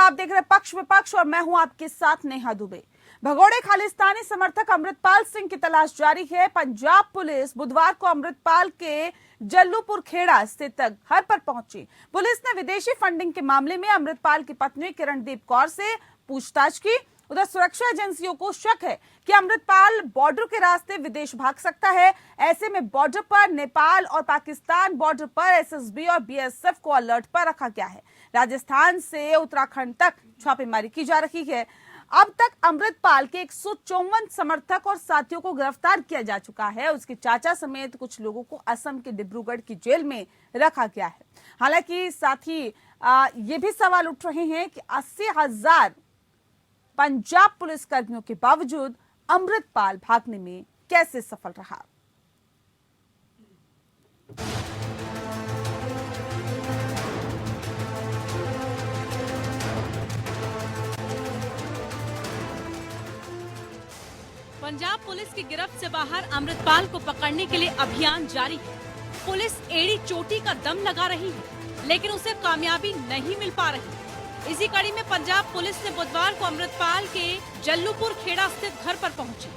आप देख रहे पक्ष विपक्ष और मैं हूं आपके साथ नेहा दुबे। भगोड़े खालिस्तानी समर्थक अमृतपाल सिंह की तलाश जारी है। पंजाब पुलिस बुधवार को अमृतपाल के जल्लूपुर खेड़ा स्थित घर पर पहुंची। पुलिस ने विदेशी फंडिंग के मामले में अमृतपाल की पत्नी किरणदीप कौर से पूछताछ की। उधर सुरक्षा एजेंसियों को शक है कि अमृतपाल बॉर्डर के रास्ते विदेश भाग सकता है। ऐसे में बॉर्डर पर नेपाल और पाकिस्तान बॉर्डर पर एसएसबी और बीएसएफ को अलर्ट पर रखा गया है। राजस्थान से उत्तराखंड तक छापेमारी की जा रही है। अब तक अमृतपाल के 154 समर्थक और साथियों को गिरफ्तार किया जा चुका है। उसके चाचा समेत कुछ लोगों को असम के डिब्रूगढ़ की जेल में रखा गया है। हालांकि साथ ही ये भी सवाल उठ रहे हैं कि 80,000 पंजाब पुलिस कर्मियों के बावजूद अमृतपाल भागने में कैसे सफल रहा। पंजाब पुलिस की गिरफ्त से बाहर अमृतपाल को पकड़ने के लिए अभियान जारी है। पुलिस एड़ी चोटी का दम लगा रही है, लेकिन उसे कामयाबी नहीं मिल पा रही। इसी कड़ी में पंजाब पुलिस ने बुधवार को अमृतपाल के जल्लूपुर खेड़ा स्थित घर पर पहुंची,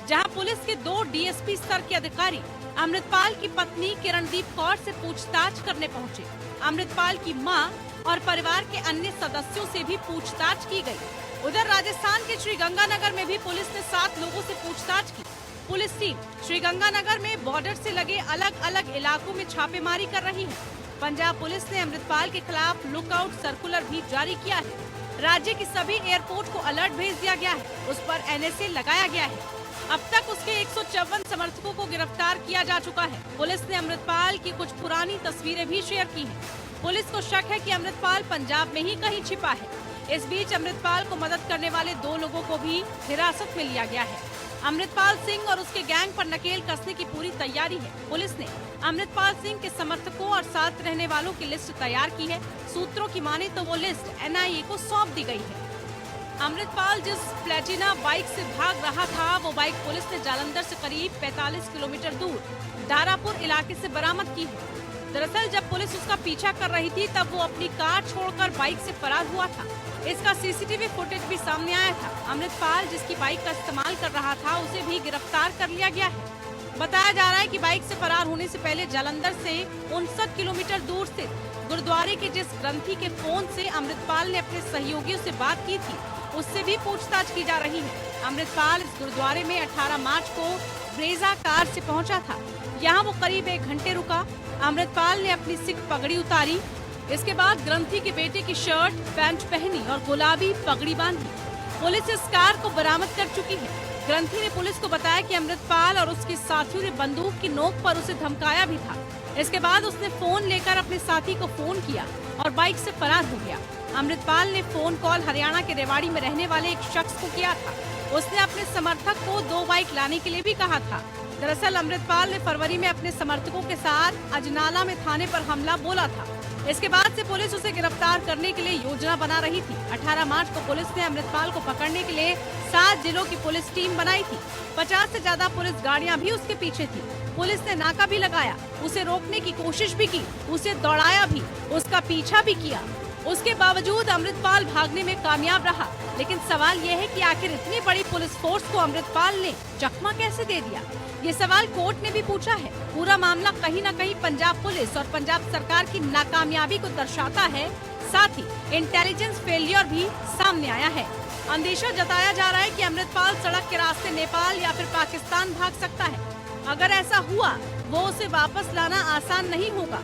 जहां पुलिस के 2 डीएसपी स्तर के अधिकारी अमृतपाल की पत्नी किरणदीप कौर से पूछताछ करने पहुंचे। अमृतपाल की मां और परिवार के अन्य सदस्यों से भी पूछताछ की गई। उधर राजस्थान के श्रीगंगानगर में भी पुलिस ने 7 लोगों से पूछताछ की। पुलिस टीम श्रीगंगानगर में बॉर्डर से लगे अलग अलग इलाकों में छापेमारी कर रही है। पंजाब पुलिस ने अमृतपाल के खिलाफ लुकआउट सर्कुलर भी जारी किया है। राज्य की सभी एयरपोर्ट को अलर्ट भेज दिया गया है, उस पर एनएसए लगाया गया है। अब तक उसके 154 समर्थकों को गिरफ्तार किया जा चुका है। पुलिस ने अमृतपाल की कुछ पुरानी तस्वीरें भी शेयर की हैं। पुलिस को शक है कि अमृतपाल पंजाब में ही कहीं छिपा है। इस बीच अमृतपाल को मदद करने वाले 2 लोगों को भी हिरासत में लिया गया है। अमृतपाल सिंह और उसके गैंग पर नकेल कसने की पूरी तैयारी है। पुलिस ने अमृतपाल सिंह के समर्थकों और साथ रहने वालों की लिस्ट तैयार की है। सूत्रों की माने तो वो लिस्ट एनआईए को सौंप दी गई है। अमृतपाल जिस प्लेटिना बाइक से भाग रहा था, वो बाइक पुलिस ने जालंधर से करीब 45 किलोमीटर दूर दारापुर इलाके से बरामद की है। दरअसल जब पुलिस उसका पीछा कर रही थी, तब वो अपनी कार छोड़कर बाइक से फरार हुआ था। इसका सीसीटीवी फुटेज भी सामने आया था। अमृतपाल जिसकी बाइक का इस्तेमाल कर रहा था, उसे भी गिरफ्तार कर लिया गया है। बताया जा रहा है कि बाइक से फरार होने से पहले जालंधर से 59 किलोमीटर दूर से गुरुद्वारे के जिस ग्रंथी के फोन से अमृतपाल ने अपने सहयोगियों से बात की थी, उससे भी पूछताछ की जा रही है। अमृतपाल इस गुरुद्वारे में 18 मार्च को ब्रेजा कार से पहुंचा था। यहाँ वो करीब 1 घंटे रुका। अमृतपाल ने अपनी सिख पगड़ी उतारी। इसके बाद ग्रंथी के बेटे की शर्ट पैंट पहनी और गुलाबी पगड़ी बांधी। पुलिस इस कार को बरामद कर चुकी है। ग्रंथी ने पुलिस को बताया कि अमृतपाल और उसके साथियों ने बंदूक की नोक पर उसे धमकाया भी था। इसके बाद उसने फोन लेकर अपने साथी को फोन किया और बाइक से फरार हो गया। अमृतपाल ने फोन कॉल हरियाणा के रेवाड़ी में रहने वाले एक शख्स को किया था। उसने अपने समर्थक को 2 बाइक लाने के लिए भी कहा था। दरअसल अमृतपाल ने फरवरी में अपने समर्थकों के साथ अजनाला में थाने पर हमला बोला था। इसके बाद से पुलिस उसे गिरफ्तार करने के लिए योजना बना रही थी। 18 मार्च को पुलिस ने अमृतपाल को पकड़ने के लिए 7 जिलों की पुलिस टीम बनाई थी। 50 से ज्यादा पुलिस गाड़ियां भी उसके पीछे थी। पुलिस ने नाका भी लगाया, उसे रोकने की कोशिश भी की, उसे दौड़ाया भी, उसका पीछा भी किया। उसके बावजूद अमृतपाल भागने में कामयाब रहा। लेकिन सवाल ये है कि आखिर इतनी बड़ी पुलिस फोर्स को अमृतपाल ने चकमा कैसे दे दिया? ये सवाल कोर्ट ने भी पूछा है। पूरा मामला कहीं न कहीं पंजाब पुलिस और पंजाब सरकार की नाकामयाबी को दर्शाता है। साथ ही इंटेलिजेंस फेलियर भी सामने आया है। अंदेशा जताया जा रहा है कि अमृतपाल सड़क के रास्ते नेपाल या फिर पाकिस्तान भाग सकता है। अगर ऐसा हुआ, वो उसे वापस लाना आसान नहीं होगा।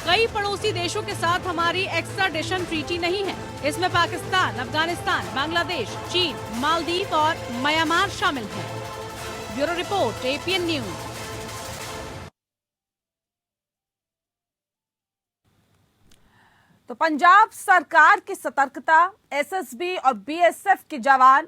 कई पड़ोसी देशों के साथ हमारी एक्स्ट्राडिशन ट्रीटी नहीं है। इसमें पाकिस्तान, अफगानिस्तान, बांग्लादेश, चीन, मालदीव और म्यांमार शामिल है। Bureau report, APN news. तो पंजाब सरकार की सतर्कता, एसएसबी और बीएसएफ के जवान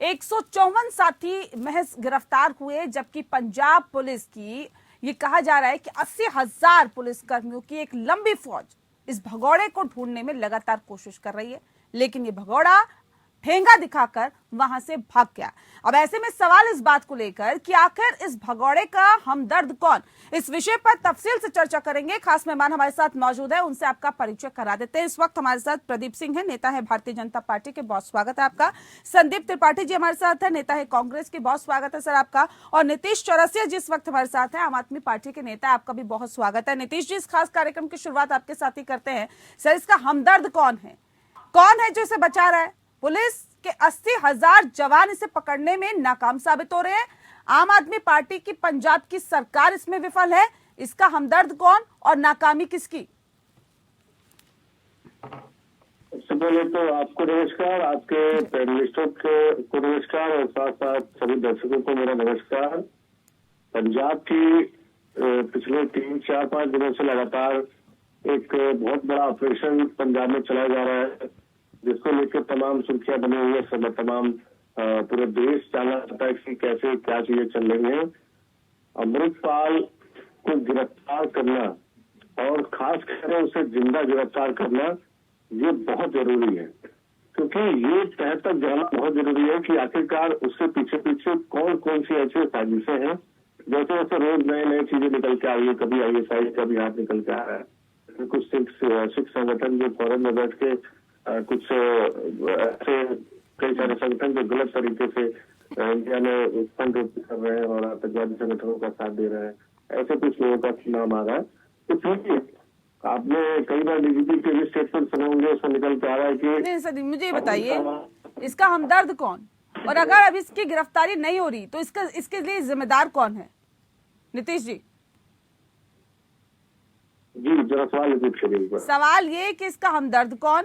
154 साथी महज गिरफ्तार हुए, जबकि पंजाब पुलिस की ये कहा जा रहा है कि 80,000 पुलिस कर्मियों की एक लंबी फौज इस भगोड़े को ढूंढने में लगातार कोशिश कर रही है। लेकिन ये भगोड़ा ठेंगा दिखाकर वहां से भाग गया। अब ऐसे में सवाल इस बात को लेकर कि आखिर इस भगौड़े का हमदर्द कौन, इस विषय पर तफसील से चर्चा करेंगे। खास मेहमान हमारे साथ मौजूद है, उनसे आपका परिचय करा देते हैं। इस वक्त हमारे साथ प्रदीप सिंह है, नेता है भारतीय जनता पार्टी के, बहुत स्वागत है आपका। संदीप त्रिपाठी जी हमारे साथ है, नेता है कांग्रेस के, बहुत स्वागत है सर आपका। और नीतीश चौरसिया जिस वक्त हमारे साथ है, आम आदमी पार्टी के नेता, आपका भी बहुत स्वागत है। नीतीश जी, इस खास कार्यक्रम की शुरुआत आपके साथ ही करते हैं। सर, इसका हमदर्द कौन है जो इसे बचा रहा है? पुलिस के 80,000 जवान इसे पकड़ने में नाकाम साबित हो रहे हैं। आम आदमी पार्टी की पंजाब की सरकार इसमें विफल है। इसका हमदर्द कौन और नाकामी किसकी? सबसे पहले तो आपको नमस्कार, आपके पैनलिस्टों को नमस्कार और साथ साथ सभी दर्शकों को मेरा नमस्कार। पंजाब की पिछले 3-4-5 दिनों से लगातार एक बहुत बड़ा ऑपरेशन पंजाब में चलाया जा रहा है, जिसको लेकर तमाम सुर्खियां बनी हुई है। सब तमाम पूरे देश जानना चाहता है कि कैसे क्या चीजें चल रही हैं। अमृतपाल को गिरफ्तार करना और खास कर उसे जिंदा गिरफ्तार करना, ये बहुत जरूरी है, क्योंकि ये तह तक जाना बहुत जरूरी है कि आखिरकार उससे पीछे कौन कौन सी ऐसी साजिशें हैं। जैसे जैसे रोज नई चीजें निकल के आ रही है, कभी ISI का भी हाथ निकल के आ रहा है, कुछ सिख संगठन जो फॉरन में बैठ के कुछ ऐसे कई सारे संगठन जो गलत तरीके से इंडिया में फंड कर रहे हैं और आतंकवादी संगठनों का साथ दे रहे हैं, ऐसे कुछ लोगों का नाम आ रहा है। तो ठीक, आपने कई बार DGP के भी स्टेटमेंट सुने होंगे, उसमें निकल के आ रहा है कि नहीं सर, मुझे ये बताइए इसका हमदर्द कौन, और अगर अब इसकी गिरफ्तारी नहीं हो रही तो इसके लिए जिम्मेदार कौन है? नीतीश जी जरा सवाल रिपीट करिए। सवाल ये कि इसका हमदर्द कौन,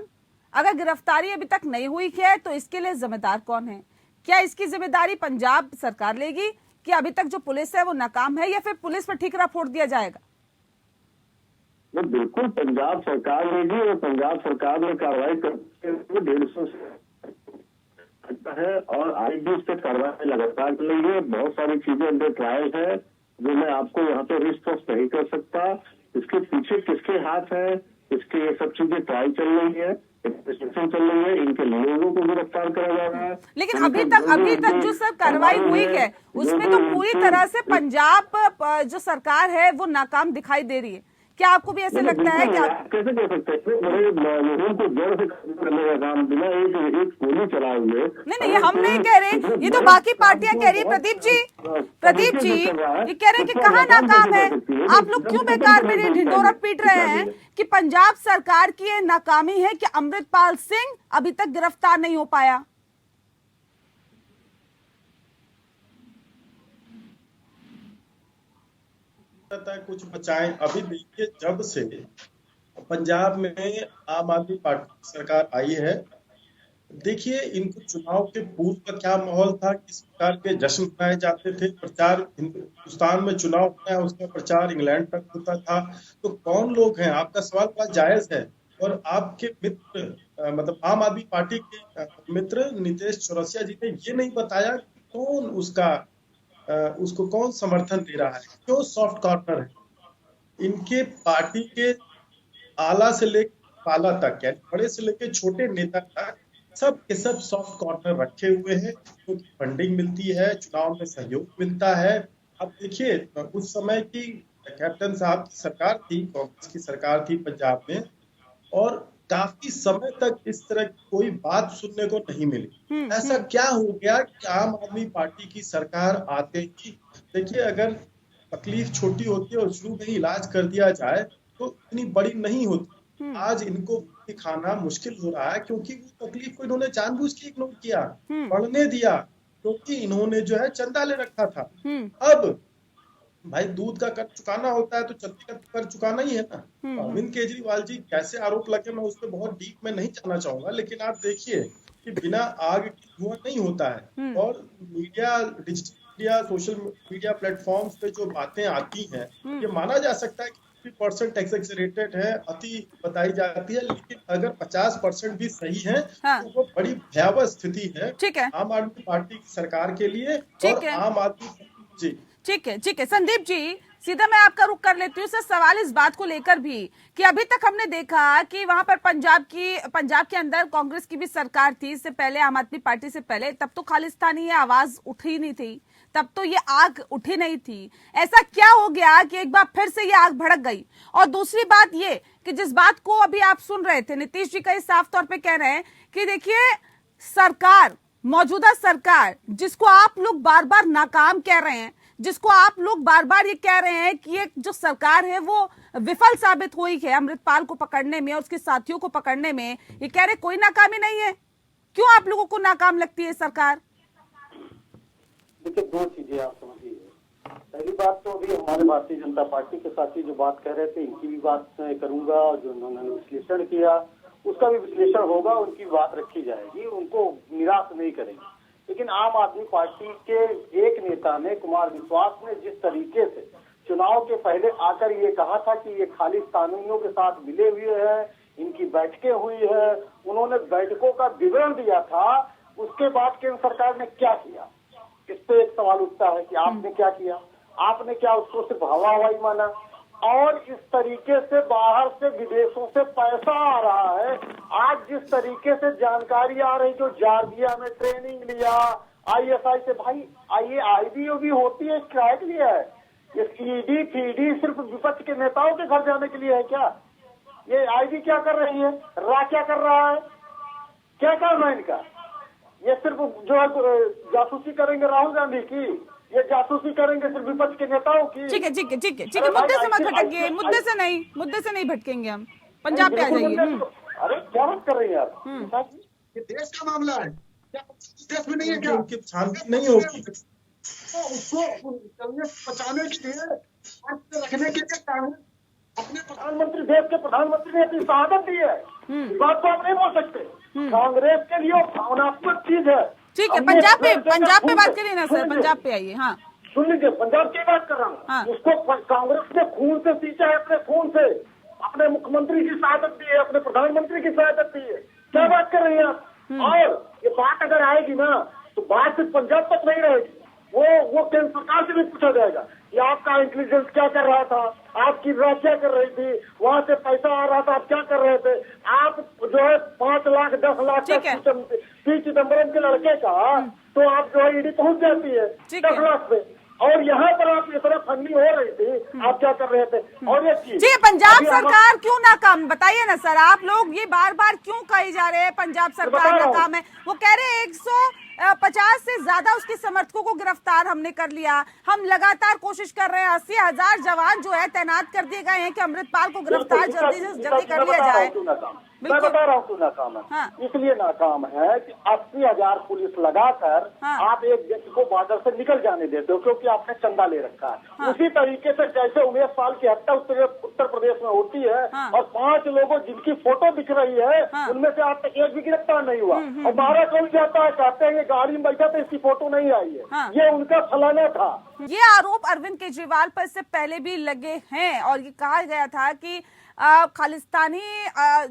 अगर गिरफ्तारी अभी तक नहीं हुई है तो इसके लिए जिम्मेदार कौन है? क्या इसकी जिम्मेदारी पंजाब सरकार लेगी कि अभी तक जो पुलिस है वो नाकाम है, या फिर पुलिस पर ठीकरा फोड़ दिया जाएगा? बिल्कुल पंजाब सरकार लेगी और पंजाब सरकार में कार्रवाई करते हुए 150 है और IB पे कार्रवाई लगातार चल रही है। बहुत सारी चीजें अंडर ट्रायल है जो मैं आपको यहाँ पे रिस्ट ऑफ नहीं कर सकता। इसके पीछे किसके हाथ है, इसके ये सब चीजें ट्रायल चल रही है, इन्वेस्टिगेशन चल रही है, इनके लोगों को गिरफ्तार करा जा रहा है। लेकिन अभी तक जो सर कार्रवाई हुई है उसमें तो पूरी तरह से पंजाब जो सरकार है वो नाकाम दिखाई दे रही है। क्या आपको भी ऐसे लगता है कि आप कैसे कह सकते हैं? लोगों को जड़ से करने का काम बिना एक गोली चलाए हुए। नहीं, ये हम नहीं कह रहे, ये तो बाकी पार्टियां कह रही है। प्रदीप जी ये कह रहे हैं कि कहाँ नाकाम है। आप लोग क्यों बेकार मेरे ढिंडोरा पीट रहे हैं कि पंजाब सरकार की ये नाकामी है कि अमृतपाल सिंह अभी तक गिरफ्तार नहीं हो पाया? कुछ बचाएं। अभी देखिए, जब से पंजाब में आम आदमी पार्टी सरकार आई है, देखिए इनको चुनाव के पूर्व का क्या माहौल था, किस प्रकार के जश्न मनाए जाते थे। प्रचार हिंदुस्तान में चुनाव होता है, उसका प्रचार इंग्लैंड तक होता था। तो कौन लोग हैं, आपका सवाल बड़ा जायज है। और आपके मित्र मतलब आम आदमी पार्टी के मित्र नीतीश चौरसिया जी ने ये नहीं बताया कौन उसको कौन समर्थन दे रहा है, क्यों सॉफ्ट कॉर्नर है। इनके पार्टी के आला से लेकर पाला तक, यानी बड़े से लेकर छोटे नेता तक सब के सब सॉफ्ट कॉर्नर रखे हुए हैं, क्योंकि फंडिंग मिलती है, चुनाव में सहयोग मिलता है। अब देखिए, उस समय की कैप्टन साहब की सरकार थी, कांग्रेस की सरकार थी पंजाब में, और काफी समय तक इस तरह की कोई बात सुनने को नहीं मिली। ऐसा क्या हो गया कि आम आदमी पार्टी की सरकार आते ही, देखिए अगर तकलीफ छोटी होती है और शुरू में ही इलाज कर दिया जाए तो इतनी बड़ी नहीं होती। आज इनको दिखाना मुश्किल हो रहा है क्योंकि वो तकलीफ को इन्होंने जानबूझ के इग्नोर किया, बढ़ने दिया, क्योंकि इन्होंने जो है चंदा ले रखा था। अब भाई दूध का कर चुकाना होता है तो चंदे का कर चुकाना ही है ना। अरविंद केजरीवाल जी कैसे आरोप लगे, मैं उस पर बहुत डीप में नहीं जाना चाहूंगा, लेकिन आप देखिए कि बिना आग की धुआं नहीं होता है। और media, digital media, social media platforms पे जो बातें आती हैं, ये माना जा सकता है कि 50% एक्सेजरेटेड है, अति बताई जाती है, लेकिन अगर 50% भी सही है तो वो बड़ी भयावह स्थिति है आम आदमी पार्टी की सरकार के लिए और आम आदमी। जी ठीक है। संदीप जी, सीधा मैं आपका रुख कर लेती हूँ सर, सवाल इस बात को लेकर भी कि अभी तक हमने देखा कि वहां पर पंजाब के अंदर कांग्रेस की भी सरकार थी, इससे पहले आम आदमी पार्टी से पहले, तब तो खालिस्तानी ये आवाज उठी नहीं थी, तब तो ये आग उठी नहीं थी। ऐसा क्या हो गया कि एक बार फिर से ये आग भड़क गई? और दूसरी बात ये कि जिस बात को अभी आप सुन रहे थे, नीतीश जी कई साफ तौर पे कह रहे हैं कि देखिए सरकार, मौजूदा सरकार जिसको आप लोग बार बार नाकाम कह रहे हैं, जिसको आप लोग बार बार ये कह रहे हैं कि ये जो सरकार है वो विफल साबित हुई है अमृतपाल को पकड़ने में और उसके साथियों को पकड़ने में, ये कह रहे कोई नाकामी नहीं है। क्यों आप लोगों को नाकाम लगती है सरकार? देखिए, दो चीजें आप समझिए। पहली बात तो अभी हमारे भारतीय जनता पार्टी के साथी जो बात कह रहे थे, इनकी भी बात करूंगा, जो उन्होंने विश्लेषण किया उसका भी विश्लेषण होगा, उनकी बात रखी जाएगी, उनको निराश नहीं करेंगे। लेकिन आम आदमी पार्टी के एक नेता ने, कुमार विश्वास ने, जिस तरीके से चुनाव के पहले आकर ये कहा था कि ये खालिस्तानियों के साथ मिले हुए हैं, इनकी बैठकें हुई है, उन्होंने बैठकों का विवरण दिया था, उसके बाद केंद्र सरकार ने क्या किया? इस पे एक सवाल उठता है कि आपने क्या किया? आपने क्या उसको सिर्फ हवाई माना? और इस तरीके से बाहर से, विदेशों से पैसा आ रहा है। आज जिस तरीके से जानकारी आ रही, जो जॉर्जिया में ट्रेनिंग लिया ISI से, भाई ये IB होती है, किराए के लिए है। ये CD PD सिर्फ विपक्ष के नेताओं के घर जाने के लिए है क्या? ये IB क्या कर रही है? रा क्या कर रहा है? क्या काम है इनका? ये सिर्फ जो है जासूसी करेंगे राहुल गांधी की, ये जासूसी करेंगे सिर्फ विपक्ष के नेताओं की। ठीक है ठीक है ठीक है ठीक है, मुद्दे से मत भटकिए, मुद्दे से नहीं भटकेंगे हम, पंजाब पे आ जाइए। अरे क्या बात कर रही है आप? ये देश का मामला है, क्या देश में नहीं है क्या? उनकी छानबीन नहीं होगी तो उसको बचाने के लिए, रखने के लिए कांग्रेस अपने प्रधानमंत्री, देश के प्रधानमंत्री ने अपनी शहादत दी है, इस बात को आप नहीं बोल सकते। कांग्रेस के लिए भावनात्मक चीज है। ठीक है, पंजाब पे बात करिए ना सर, पंजाब पे आइए। हाँ सुन लीजिए, पंजाब की बात कर रहा हूँ। हाँ। उसको कांग्रेस ने खून से सींचा है, अपने खून से, अपने मुख्यमंत्री की शहादत दी है, अपने प्रधानमंत्री की शहादत दी है। क्या बात कर रही है आप? और ये बात अगर आएगी ना, तो बात सिर्फ पंजाब तक नहीं रहेगी, वो केंद्र सरकार से भी पूछा जाएगा कि आपका इंटेलिजेंस क्या कर रहा था, आपकी रा क्या कर रही थी, वहाँ से पैसा आ रहा था, आप क्या कर रहे थे? आप जो है 5 लाख 10 लाख पी चिदम्बरम के लड़के का, तो आप जो है ईडी पहुंच जाती है 10 लाख पे, और यहाँ पर आप ये तरह फंडिंग हो रही थी, आप क्या कर रहे थे? और ये चीज, जी पंजाब सरकार क्यों नाकाम, बताइए ना सर, आप लोग ये बार बार क्यों कही जा रहे हैं पंजाब सरकार नाकाम है? वो कह रहे हैं 150 से ज्यादा उसके समर्थकों को गिरफ्तार हमने कर लिया, हम लगातार कोशिश कर रहे हैं, 80,000 जवान जो है तैनात कर दिए गए हैं कि अमृतपाल को गिरफ्तार जल्दी से जल्दी कर लिया जाए। मैं बता रहा हूँ क्यों नाकाम है। हाँ। इसलिए नाकाम है कि 80,000 पुलिस लगाकर आप एक व्यक्ति को बॉर्डर से निकल जाने देते हो, क्योंकि आपने चंदा ले रखा है। उसी तरीके से जैसे उमेश पाल की हत्या उत्तर प्रदेश में होती है, और 5 लोगों जिनकी फोटो दिख रही है, उनमें से आज तक एक भी गिरफ्तार नहीं हुआ, और 12 कौन जाता है, कहते हैं गाड़ी में बैठा था, इसकी फोटो नहीं आई है, ये उनका फलाना था। ये आरोप अरविंद केजरीवाल पर इससे पहले भी लगे हैं, और ये कहा गया था कि खालिस्तानी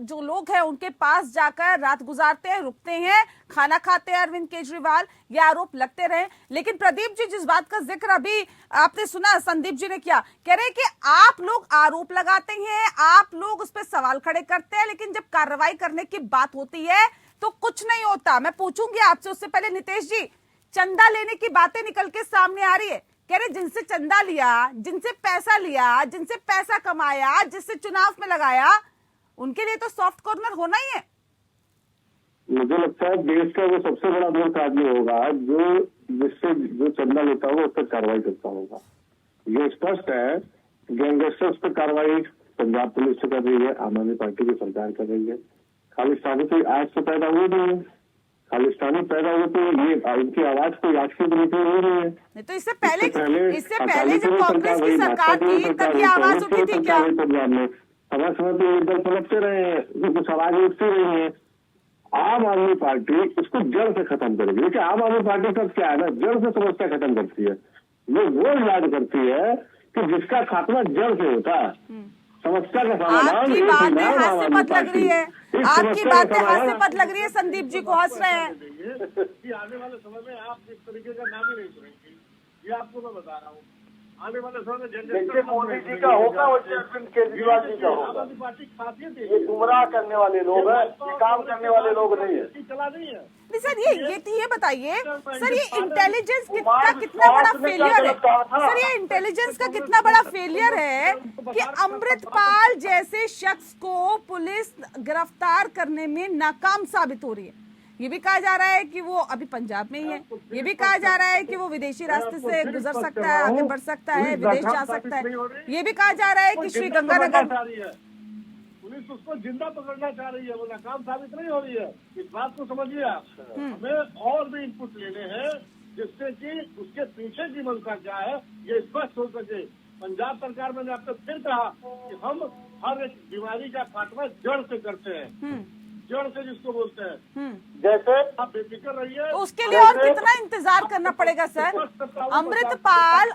जो लोग हैं उनके पास जाकर रात गुजारते हैं, रुकते हैं, खाना खाते हैं अरविंद केजरीवाल, ये आरोप लगते रहे। लेकिन प्रदीप जी, जिस बात का जिक्र अभी आपने सुना संदीप जी ने किया, कह रहे हैं कि आप लोग आरोप लगाते हैं, आप लोग उस पर सवाल खड़े करते हैं, लेकिन जब कार्रवाई करने की बात होती है तो कुछ नहीं होता। मैं पूछूंगी आपसे, उससे पहले नितेश जी, चंदा लेने की बातें निकल के सामने आ रही है, कह रहे जिनसे चंदा लिया, जिनसे पैसा लिया, जिनसे पैसा कमाया, जिससे चुनाव में लगाया, उनके लिए तो सॉफ्ट कॉर्नर होना ही है। मुझे लगता है देश का वो सबसे बड़ा मूर्ख आदमी होगा जो चंदा लेता होगा उस पर कार्रवाई करता होगा। ये स्पष्ट है, गैंगस्टर्स पर कार्रवाई पंजाब पुलिस से कर रही है, आम आदमी पार्टी की सरकार कर रही है। खालिस्तानी कोई आज से पैदा हुए नहीं है, खालिस्तानी पैदा हुए तो ये इनकी आवाज कोई आज की तरीके हुई नहीं है। नहीं तो इससे पहले जब कांग्रेस की सरकार थी तब ये आवाज उठी थी क्या? पंजाब में समय समय पे इधर पलटते रहे हैं, जो कुछ आवाज उठती रही है। आम आदमी पार्टी इसको जड़ से खत्म करेगी। देखिए, आम आदमी पार्टी का क्या है ना, जड़ से समस्या खत्म करती है। वो इलाज करती है कि जिसका खात्मा जड़ से होता है, समस्या का समाधान। आपकी बातें हास्यास्पद लग रही है, आपकी बातें हास्यास्पद लग रही है, संदीप जी को हंस रहे हैं। आने वाले समय में आप इस तरीके का नाम ही नहीं सुनेंगे, ये आपको मैं बता रहा हूँ। आने वाले समय में जैसे मोदी जी का होगा वैसे अरविंद केजरीवाल जी का होगा। पार्टी की खासियत ये गुमराह करने वाले लोग हैं, ये काम करने वाले लोग नहीं है। चला नहीं है। नहीं सर, ये बताइए सर, ये इंटेलिजेंस का कितना बड़ा फेलियर है सर, ये इंटेलिजेंस का कितना बड़ा फेलियर है कि अमृतपाल जैसे शख्स को पुलिस गिरफ्तार करने में नाकाम साबित हो रही है। ये भी कहा जा रहा है कि वो अभी पंजाब में ही है, ये भी कहा जा रहा है कि वो विदेशी रास्ते से गुजर सकता है, आगे बढ़ सकता है, विदेश जा सकता है। ये भी कहा जा रहा है कि श्रीगंगानगर पुलिस उसको जिंदा पकड़ना चाह रही है, वो नाकाम साबित नहीं हो रही है। इस बात को समझिए आप। हमें और भी इनपुट लेने हैं जिससे कि उसके पीछे की मंशा क्या है ये स्पष्ट हो सके। पंजाब सरकार मैंने आपको फिर कहा कि हम हर एक बीमारी का खात्मा जड़ से करते हैं, जड़ से जिसको बोलते हैं। जैसे आप बेफिक्र रहिए। तो उसके लिए और कितना इंतजार करना पड़ेगा सर? अमृतपाल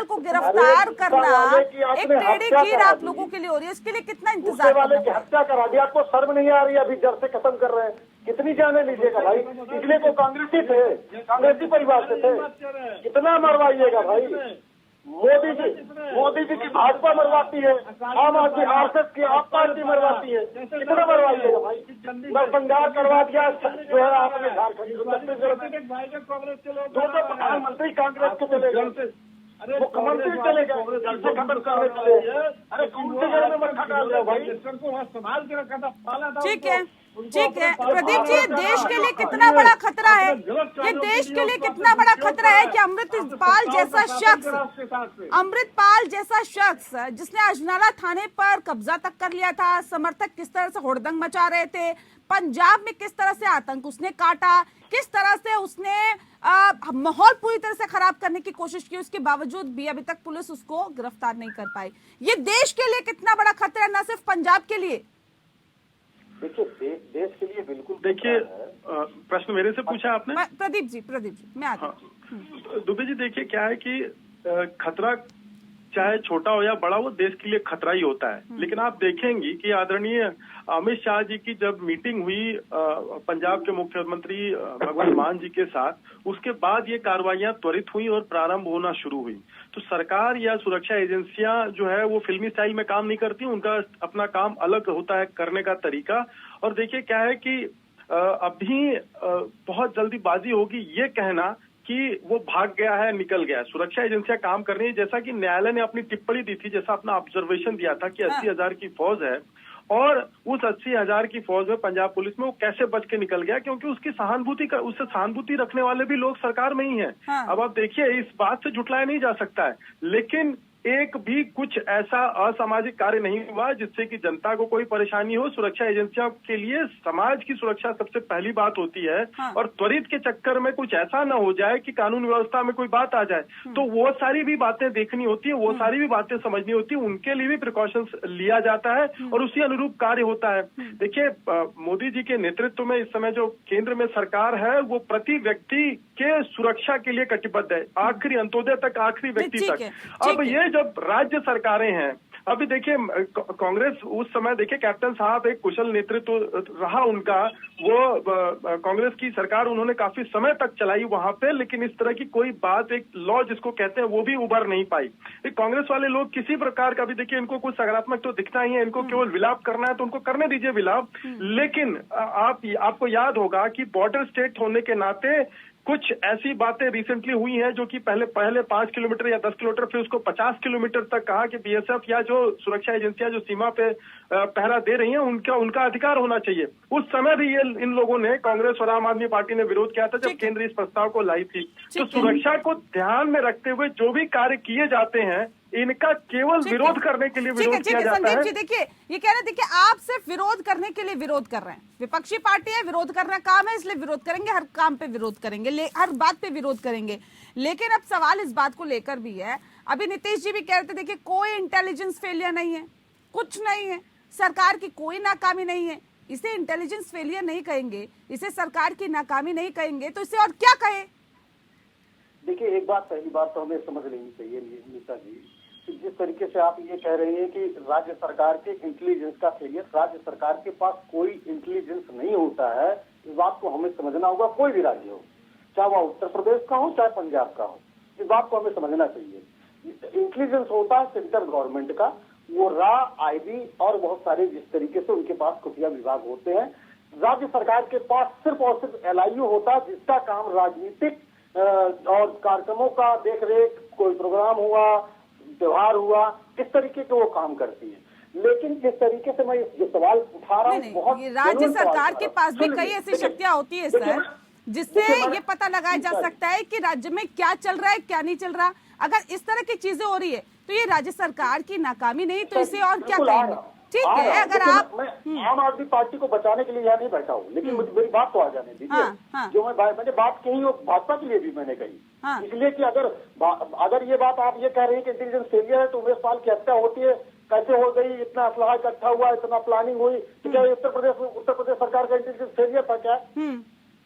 को गिरफ्तार करना एक टेढ़ी खीर आप लोगों के लिए हो रही है, इसके लिए कितना इंतजार वाले करना की हत्या करा दी, आपको शर्म नहीं आ रही? अभी जड़ से खत्म कर रहे हैं, कितनी जाने लीजिएगा भाई? पिछले को कांग्रेसी थे, कांग्रेसी परिवार से थे, कितना मरवाइएगा भाई? मोदी जी की भाजपा मरवाती है, आम आदमी आरएसएस की आप पार्टी मरवाती है, कितना मरवाइएगा भाई? नरसंहार करवा दिया जो है आपने झारखंड कांग्रेस के लोग दो प्रधानमंत्री कांग्रेस के चले गए, मुख्यमंत्री चले गए, खत्म करने चले। अरे कौन से घर में मक्खा डाल रहे हो भाई? संभाल के रखा था, पाला था। ठीक है, ठीक है प्रदीप जी, देश के लिए कितना बड़ा खतरा है, ये देश के लिए कितना बड़ा खतरा है कि अमृतपाल जैसा शख्स जिसने अजनाला थाने पर कब्जा तक कर लिया था, समर्थक किस तरह से हुड़दंग मचा रहे थे, पंजाब में किस तरह से आतंक उसने काटा, किस तरह से उसने माहौल पूरी तरह से खराब करने की कोशिश की, उसके बावजूद भी अभी तक पुलिस उसको गिरफ्तार नहीं कर पाई। ये देश के लिए कितना बड़ा खतरा है, न सिर्फ पंजाब के लिए। देखिए देश के लिए बिल्कुल। देखिए प्रश्न मेरे से पूछा आपने। प्रदीप जी मैं आती हूँ। दुबे जी देखिए क्या है कि खतरा चाहे छोटा हो या बड़ा, वो देश के लिए खतरा ही होता है। लेकिन आप देखेंगी कि आदरणीय अमित शाह जी की जब मीटिंग हुई पंजाब के मुख्यमंत्री भगवंत मान जी के साथ, उसके बाद ये कार्रवाइयां त्वरित हुई और प्रारंभ होना शुरू हुई। तो सरकार या सुरक्षा एजेंसियां जो है वो फिल्मी स्टाइल में काम नहीं करती, उनका अपना काम अलग होता है करने का तरीका। और देखिए क्या है कि अभी बहुत जल्दीबाजी होगी ये कहना कि वो भाग गया है, निकल गया है। सुरक्षा एजेंसियां काम कर रही है, जैसा कि न्यायालय ने अपनी टिप्पणी दी थी, जैसा अपना ऑब्जर्वेशन दिया था कि 80,000 की फौज है और उस 80,000 की फौज में पंजाब पुलिस में वो कैसे बच के निकल गया, क्योंकि उससे सहानुभूति रखने वाले भी लोग सरकार में ही हैं। अब आप देखिए इस बात से झुटलाया नहीं जा सकता है, लेकिन एक भी कुछ ऐसा असामाजिक कार्य नहीं हुआ जिससे कि जनता को कोई परेशानी हो। सुरक्षा एजेंसियों के लिए समाज की सुरक्षा सबसे पहली बात होती है। और त्वरित के चक्कर में कुछ ऐसा ना हो जाए कि कानून व्यवस्था में कोई बात आ जाए, तो वो सारी भी बातें देखनी होती है, वो सारी भी बातें समझनी होती है, उनके लिए भी प्रिकॉशंस लिया जाता है और उसी अनुरूप कार्य होता है। देखिए मोदी जी के नेतृत्व में इस समय जो केंद्र में सरकार है वो प्रति व्यक्ति के सुरक्षा के लिए कटिबद्ध है, आखिरी अंत्योदय तक, आखिरी व्यक्ति तक। अब ये जब राज्य सरकारें हैं, अभी देखिए कांग्रेस उस समय देखिए कैप्टन साहब एक कुशल नेतृत्व रहा उनका, वो कांग्रेस की सरकार उन्होंने काफी समय तक चलाई वहां पे, लेकिन इस तरह की कोई बात, एक लॉ जिसको कहते हैं, वो भी उभर नहीं पाई। कांग्रेस वाले लोग किसी प्रकार का भी देखिए इनको कुछ सकारात्मक तो दिखना ही है, इनको केवल विलाप करना है तो उनको करने दीजिए विलाप। लेकिन आपको याद होगा कि बॉर्डर स्टेट होने के नाते कुछ ऐसी बातें रिसेंटली हुई हैं जो कि पहले 5 किलोमीटर या 10 किलोमीटर, फिर उसको 50 किलोमीटर तक कहा कि बीएसएफ या जो सुरक्षा एजेंसियां जो सीमा पे पहरा दे रही हैं उनका अधिकार होना चाहिए। उस समय भी ये इन लोगों ने, कांग्रेस और आम आदमी पार्टी ने विरोध किया था जब केंद्र इस प्रस्ताव को लाई थी। तो सुरक्षा को ध्यान में रखते हुए जो भी कार्य किए जाते हैं इनका केवल विरोध करने के लिए विरोध किया जाता है। संदीप जी देखिए ये कह रहे हैं, देखिए आप सिर्फ विरोध करने के लिए विरोध कर रहे हैं, विपक्षी पार्टी है, विरोध करना काम है, इसलिए विरोध करेंगे, हर काम पे विरोध करेंगे, हर बात पे विरोध करेंगे। लेकिन अब सवाल इस बात को लेकर भी है, अभी नीतीश जी भी कह रहे थे देखिए कोई इंटेलिजेंस फेलियर नहीं है, कुछ नहीं है, सरकार की कोई नाकामी नहीं है। इसे इंटेलिजेंस फेलियर नहीं कहेंगे, इसे सरकार की नाकामी नहीं कहेंगे, तो इसे और क्या कहे? देखिए एक बात, पहली बात तो हमें समझ लेनी चाहिए नीता जी, जिस तरीके से आप ये कह रहे हैं कि राज्य सरकार के इंटेलिजेंस का फेलियर, राज्य सरकार के पास कोई इंटेलिजेंस नहीं होता है, इस बात को हमें समझना होगा। कोई भी राज्य हो, चाहे वह उत्तर प्रदेश का हो चाहे पंजाब का हो, इस बात को हमें समझना चाहिए। इंटेलिजेंस होता है सेंट्रल गवर्नमेंट का, वो रा, आईबी और बहुत सारे जिस तरीके से उनके पास खुफिया विभाग होते हैं। राज्य सरकार के पास सिर्फ और सिर्फ एलआईयू होता है, जिसका काम राजनीतिक और कार्यक्रमों का देख रेख, कोई प्रोग्राम हुआ, त्योहार हुआ, इस तरीके के वो काम करती है। लेकिन जिस तरीके से मैं जो सवाल उठा रहा हूँ, बहुत ये राज्य सरकार के पास भी कई ऐसी शक्तियां होती है सर, जिससे ये पता लगाया जा सकता है कि राज्य में क्या चल रहा है, क्या नहीं चल रहा। अगर इस तरह की चीजें हो रही है तो ये राज्य सरकार की नाकामी नहीं तो इसे और क्या कहेंगे? ठीक है, अगर आप मैं आम आदमी पार्टी को बचाने के लिए यहाँ नहीं बैठा हूँ, लेकिन मुझे मेरी बात तो आ जाने दीजिए। हाँ। जो मैंने बात कही वो भाजपा के लिए भी मैंने कही, हाँ। इसलिए कि अगर ये बात आप ये कह रहे हैं कि इंटेलिजेंस फेलियर है तो उमेश पाल की हत्या होती है, कैसे हो गई, इतना असलाह इकट्ठा हुआ, इतना प्लानिंग हुई, तो क्या उत्तर प्रदेश सरकार का इंटेलिजेंस फेलियर था क्या?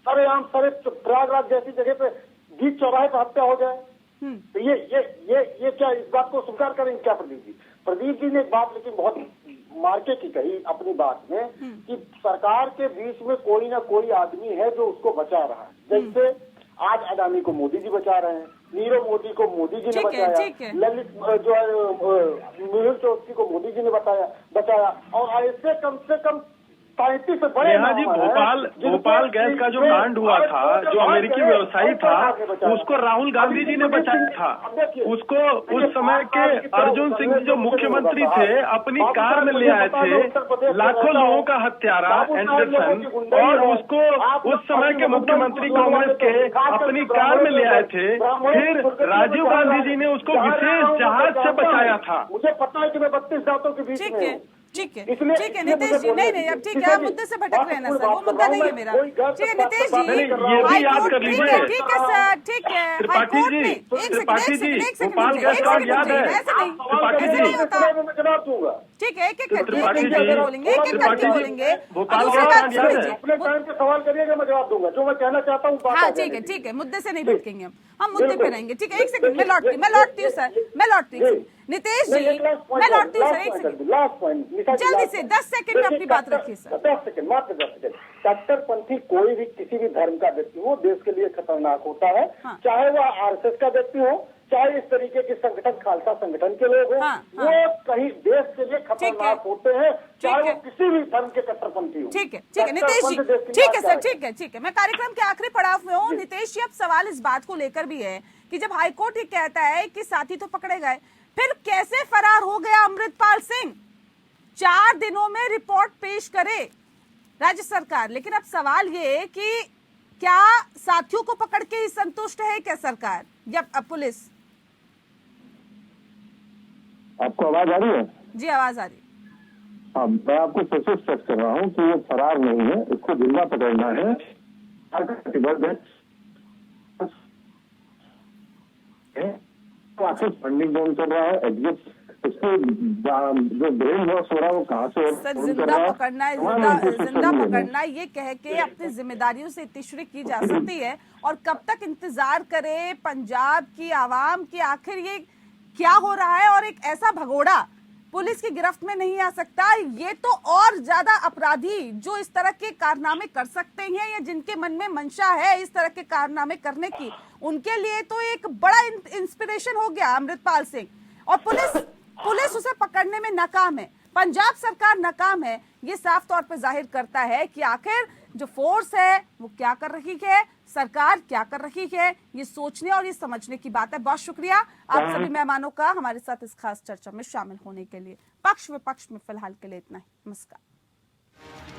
सरेआम प्रयागराज जैसी जगह पे बीच चौराहे पर हत्या हो जाए, तो ये क्या इस बात को स्वीकार करेंगे क्या प्रदीप जी? प्रदीप जी ने एक बात लेकिन बहुत मार्के की कही अपनी बात में कि सरकार के बीच में कोई ना कोई आदमी है जो उसको बचा रहा है। जैसे आज अडानी को मोदी जी बचा रहे हैं, नीरव मोदी को मोदी जी ने बचाया, ललित जो है मेहुल चौधरी को मोदी जी ने बचाया, और ऐसे कम से कम 35 से बड़े नेहा जी, भोपाल गैस का जो कांड हुआ था, जो अमेरिकी व्यवसायी था, उसको राहुल गांधी जी ने बचाया था। उसको उस समय के अर्जुन सिंह जी जो मुख्यमंत्री थे अपनी कार में ले आए थे, लाखों लोगों का हत्यारा एंडरसन, और उसको उस समय के मुख्यमंत्री कांग्रेस के अपनी कार में ले आए थे। फिर राजीव गांधी जी ने उसको विशेष जहाज से बचाया था। मुझे पता है कि मैं 32 दांतों के बीच में। ठीक है नितेश जी, नहीं अब ठीक है, आप मुद्दे से भटक रहे हैं ना सर, वो मुद्दा नहीं है मेरा। ठीक है नितेश जी, ये भी याद कर लीजिए। ठीक है सर, ठीक है। त्रिपाठी जी, भोपाल गैस कांड याद है? त्रिपाठी जी, जवाब दूंगा। ठीक है, एक एक करके बोलेंगे, एक एक करके बोलेंगे। भोपाल गैस कांड याद है? अपने टाइम पे सवाल करिएगा, मैं जवाब दूंगा। जो मैं कहना चाहता हूँ हाँ ठीक है, मुद्दे से नहीं भटकेंगे हम मुद्दे पे रहेंगे। ठीक है, एक सेकंड, मैं लौटती हूँ सर, मैं लौटती हूँ नितेश जी, मैं लौटती हूँ सर, एक सेकंड लास्ट पॉइंट जल्दी से 10 सेकंड में अपनी बात रखिए सर। 10 सेकंड, मात्र 10 सेकंड। कट्टरपंथी कोई भी किसी भी धर्म का व्यक्ति हो देश के लिए खतरनाक होता है, चाहे वह आरएसएस का व्यक्ति हो, चाहे इस तरीके के संगठन खालसा संगठन के लोग हो, वो कहीं देश के लिए खतरनाक होते हैं, चाहे वो किसी भी धर्म के कट्टरपंथी हो। ठीक है नितेश जी, ठीक है सर, ठीक है। मैं कार्यक्रम के आखिरी पड़ाव में हूँ नितेश जी। अब सवाल इस बात को लेकर भी है कि जब हाईकोर्ट ही कहता है कि साथी तो पकड़े गए, फिर कैसे फरार हो गया अमृतपाल सिंह? 4 दिनों में रिपोर्ट पेश करे राज्य सरकार, लेकिन अब सवाल ये कि क्या साथियों को पकड़ के ही संतुष्ट है क्या सरकार या पुलिस? आपको आवाज आ रही है? जी आवाज आ रही है। हाँ, मैं आपको कोशिश कर रहा हूँ कि ये फरार नहीं है, इसको जिंदा पकड़ना है। फंडिंग कौन कर रहा है, एग्जिट इसको जो ब्रेन वॉश हो रहा है वो कहाँ से सर? जिंदा पकड़ना ये कह के अपनी जिम्मेदारियों से इतिश्री की जा सकती है, और कब तक इंतजार करे पंजाब की आवाम की? आखिर ये क्या हो रहा है? और एक ऐसा भगोड़ा पुलिस की गिरफ्त में नहीं आ सकता, ये तो और ज्यादा अपराधी जो इस तरह के कारनामे कर सकते हैं या जिनके मन में मंशा है इस तरह के कारनामे करने की, उनके लिए तो एक बड़ा इंस्पिरेशन हो गया अमृतपाल सिंह। और पुलिस उसे पकड़ने में नाकाम है, पंजाब सरकार नाकाम है। ये साफ तौर पर जाहिर करता है कि आखिर जो फोर्स है वो क्या कर रही है, सरकार क्या कर रही है, ये सोचने और ये समझने की बात है। बहुत शुक्रिया आप सभी मेहमानों का हमारे साथ इस खास चर्चा में शामिल होने के लिए। पक्ष विपक्ष में फिलहाल के लिए इतना ही। नमस्कार।